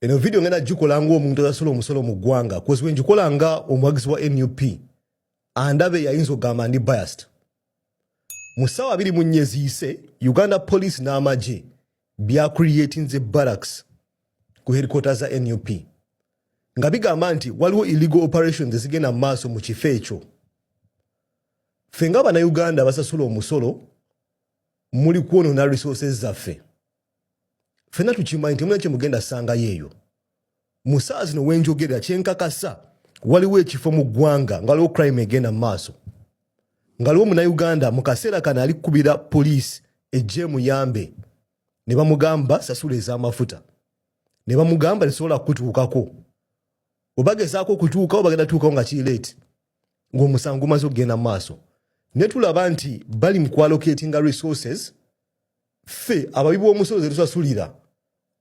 Eno video ngena jukola ngo omuntu asolo musolo mu ggwanga kozi wenjukola nga omwagizi wa NUP andabe yayinza ogamba ndi biased. Musawa biri mu nnyezi ise Uganda Police n'amagye bya creating the barracks ku headquarters za NUP nga bigamba nti waliwo illegal operations ezigenda maaso mu kifo ekyo. Ffe nga Bannayuganda basasula omusolo muli kwonona resources zaffe. Fena tukimanyi nti muleke mugenda sanga yeeyo. Musaa zino wenjogera kyenkakasa waliwo ekifo mu ggwanga nga waliwo crime egenda maaso. Nga waliwo Munnayuganda mu kaseera kano ali kukubira poliisi ejje muyambe. Ne bamugamba sasula ez'amafuta. Ne bamugamba lisobola kutuukako. Obagezaako okutuuka oba bagenda tuukawo nga kiri late. Ng'omusango gumaze okugenda maaso. Ne tulaba nti bali mu kwalocatinga resources ffe ababi b'omusolo ze tusasulira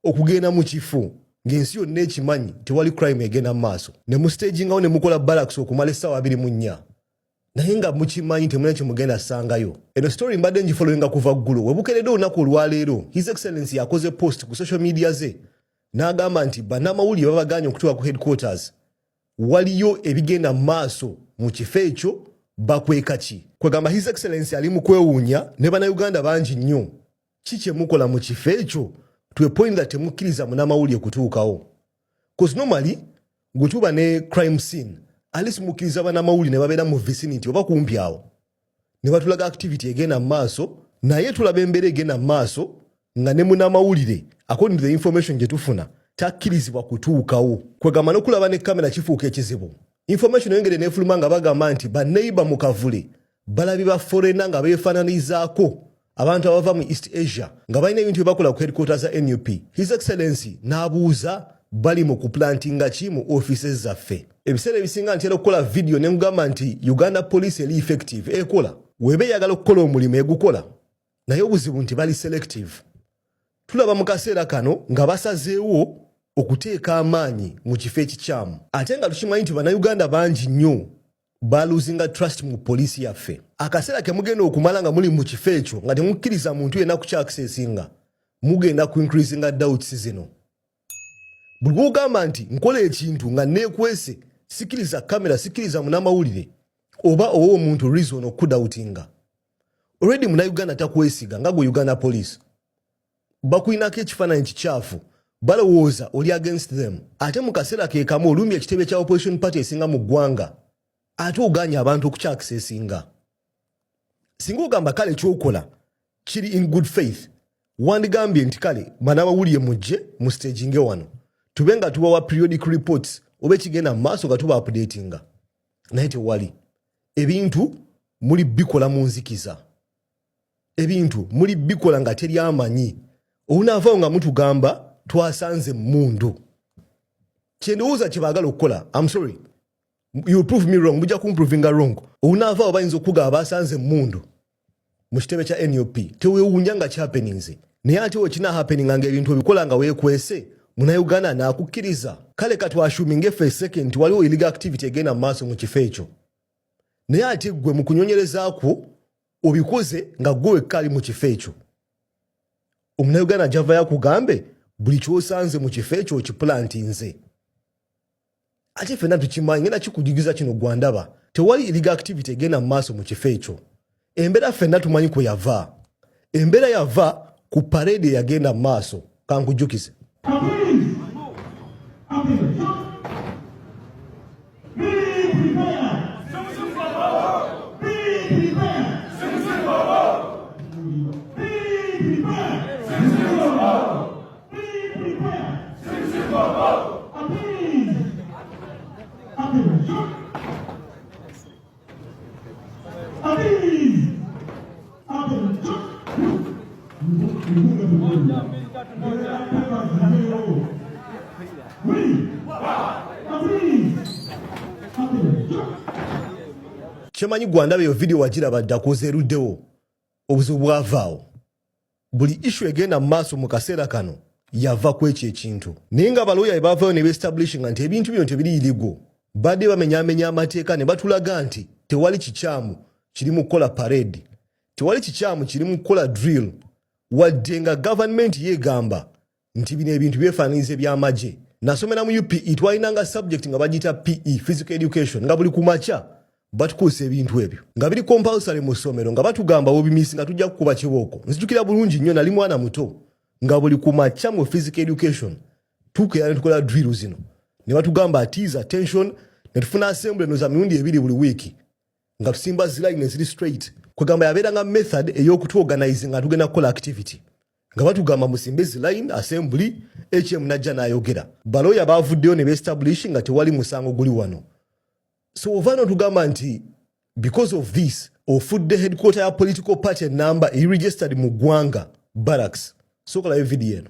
okugenda mu kifo ng'ensi yonna ekimanyi tewali crime egenda maaso. Ne mu stagingawo ne mukola barracks okumala essaawa 24. Naye nga mukimanyi temulina kye mugenda sangayo. Eno story mbadde ngifollowinga kuva ggulu. Webukeredde olunaku olwaleero His Excellency yakoze post ku social media ze n'agamba nti bannamawulire babaganye okutuuka ku headquarters. Waliyo ebigenda maaso mu kifo ekyo bakweka ki. Kwegamba His Excellency ali mu kwewuunya ne Bannayuganda bangi nnyo. Ki kye mukola mu kifo ekyo to a point that temukkiriza munnamawulire kutuukawo. Because normally gwe tuba ne crime scene alisi mukkiriza bannamawulire ne babeera mu vicinity oba kumpi awo. Ne batulaga activity egenda maaso naye tulaba embeera egenda maaso nga ne munnamawulire according to the information gye tufuna takkirizibwa kutuukawo. Kwegamba n'okulaba ne kamera kifuuka ekizibu. Information yongere n'efuluma nga bagamba nti banneighbor mu Kavule balabi ba foreigner nga beefaananizaako abantu abava mu East Asia nga balina ebintu bye bakola ku headquarters za NUP. His Excellency n'abuuza bali mu kuplantinga ki mu offices zaffe. Ebiseera ebisinga ntera okukola video ne ngamba nti Uganda Police eri effective ekola. Webe yagala okukola omulimu egukola. Naye obuzibu nti bali selective. Tulaba mu kaseera kano nga basazeewo okuteeka amaanyi mu kifo ekikyamu. Ate nga tukimanyi nti Bannayuganda bangi nnyo baluzinga trust mu poliisi yaffe. Akaseera ke mugenda okumala nga muli mu kifo ekyo nga temukkiriza muntu yenna kukyaksesinga mugenda ku increasinga doubts zino. Buli lw'ogamba nti nkola ekintu nga neekwese sikiriza kamera sikiriza munnamawulire oba owa omuntu reason okudoutinga. Already Munnayuganda takwesiga nga gwe Uganda Police. Bakulinako ekifaananyi kikyafu balowooza oli against them. Ate mu kaseera ke kamu olumya ekitebe kya opposition party esinga mu ggwanga ate oganya abantu okukyakisesinga. Singa ogamba kale ekyokola kiri in good faith wandigambye nti kale bannamawulire mujje mu staging wano tube nga tubawa periodic reports oba ekigenda mu maaso nga tuba updatinga. Naye tewali. Ebintu muli bikola mu nzikiza. Ebintu muli bikola nga teri amanyi. Obunaavaawo nga mutugamba twasanze mundu. Kyendowooza kye baagala okukola. I'm sorry. You prove me wrong. Mujja kumprovinga wrong. Obunaavaawo bayinza okugamba basanze mundu mu kitebe kya NUP. Teweewuunya nga kyappeninze. Naye ate wekina happeninga nga ebintu obikola nga weekwese Munnayuganda n'akukkiriza. Kale katwashuminge ffe second nti waliwo illegal activity egenda maaso mu kifo ekyo. Naye ate gwe mu kunyonyerezaakwo obikoze nga gwe wekka ali mu kifo ekyo. Omunnayuganda java yakugambe buli kyosanze mu kifo ekyo okiplantinze. Ate ffenna tukimanyi ngenda kikujugiza kino gwandaba tewali illegal activity egenda mu maaso mu kifo ekyo. Embeera ffenna tumanyi kwe yava. Embeera yava ku parade eyagenda mu maaso. Kankujjukize. Kyemanyi gwandaba eyo video wagiraba ddako eruddewo obuzibu bwavaawo. Buli issue egenda mu maaso mu kaseera kano yava ku ekyo ekintu. Naye nga balooya bwe baavaayo ne beestablishinga nti ebintu bino tebiri iligo badde bamenyaamenya amateeka ne batulaga nti tewali kikyamu kiri mu kukola parade. Tewali kikyamu kiri mu kukola drill wadde nga government yeegamba nti bino ebintu byefaananyiriza eby'amagye nasomera mu UPE twalinanga subject nga bagita PE physical education nga buli kumacha batukozesa ebintu ebyo nga biri compulsory mu ssomero nga batugamba obimisi nga tujja kukuba kibooko. Nzijukira bulungi nnyo nali mwana muto nga buli kumacha mu physical education tukeera ne tukola drill zino ne batugamba tease attention ne tufuna assembly no za mirundi ebiri buli week nga tusimba ziline ziri straight kwegamba yabeeranga method ey'okutuorganize nga tugenda kukola activity nga batugamba musimbe ziline assembly HM najja n'ayogera baloya baavuddeyo ne beestablish nga tewali musango guli wano. So ovano tugamba nti because of this ofudde headquarter ya political party number registered mu ggwanga barracks. Sokola video eno.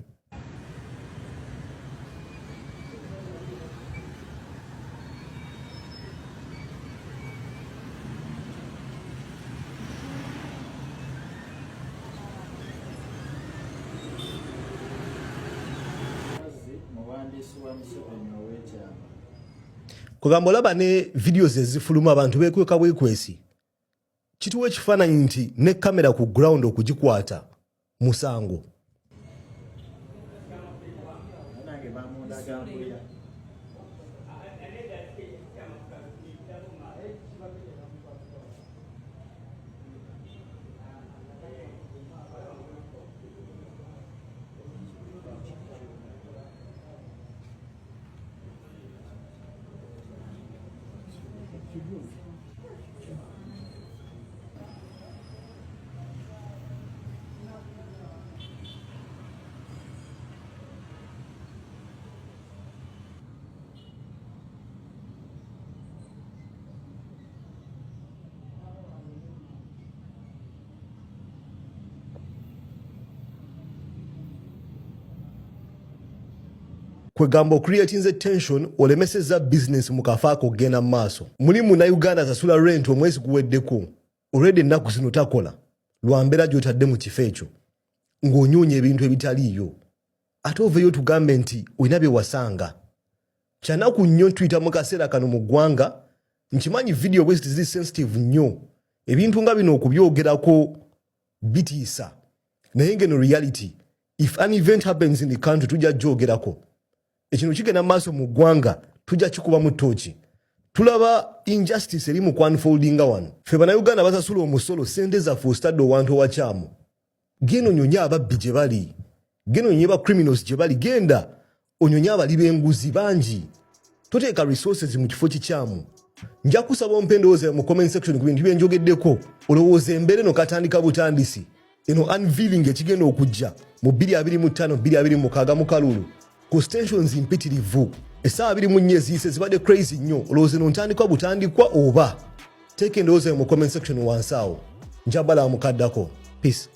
Kugamba olaba ne videos ezifuluma abantu bekweka bwekwesi kituwa ekifaananyi nti ne kamera ku ground okugikwata musango. Kwegamba creating tension olemeseza business mukafaako gena maaso. Muli muna Uganda zasula rent omwezi guweddeko. Already nnaku zino takola. Lwambera gy'otadde mu kifo ekyo. Ng'onyoonya ebintu ebitaliiyo. Ate oveeyo tugambe nti olina bye wasanga. Kyanaku nnyo ntuyita mu kaseera kano mu ggwanga. Nkimanyi video bwezi ziri sensitive nnyo. Ebintu nga bino okubyogerako bitiisa. Naye ngeno reality. If an event happens in the country tujja gyogerako. Ekino kigenda maaso mu ggwanga tujja kikuba mu ttooki. Tulaba injustice eri mu kwanfoldinga wano. Ffe bannayuganda basasula omusolo ssente zaffe ostadde owantu owakyamu. Genda onyonye ababbi gye bali. Genda onyonye ba criminals gye bali. Genda onyonye abali b'enguzi bangi. Toteeka resources mu kifo kikyamu. Nja kusaba ompendooza mu comment section ku bintu bye njogeddeko. Olowooza embeera eno katandika butandisi. Eno unveiling ekigenda okujja mu 2025 2026 mu Kalulu. Ku stations mpitirivu. Essaawa 24 eziyise zibadde crazy nnyo. Olowooza eno ntandikwa butandikwa oba. Teeka endowooza mu comment section wansi awo. Njabala mukaddako. Peace.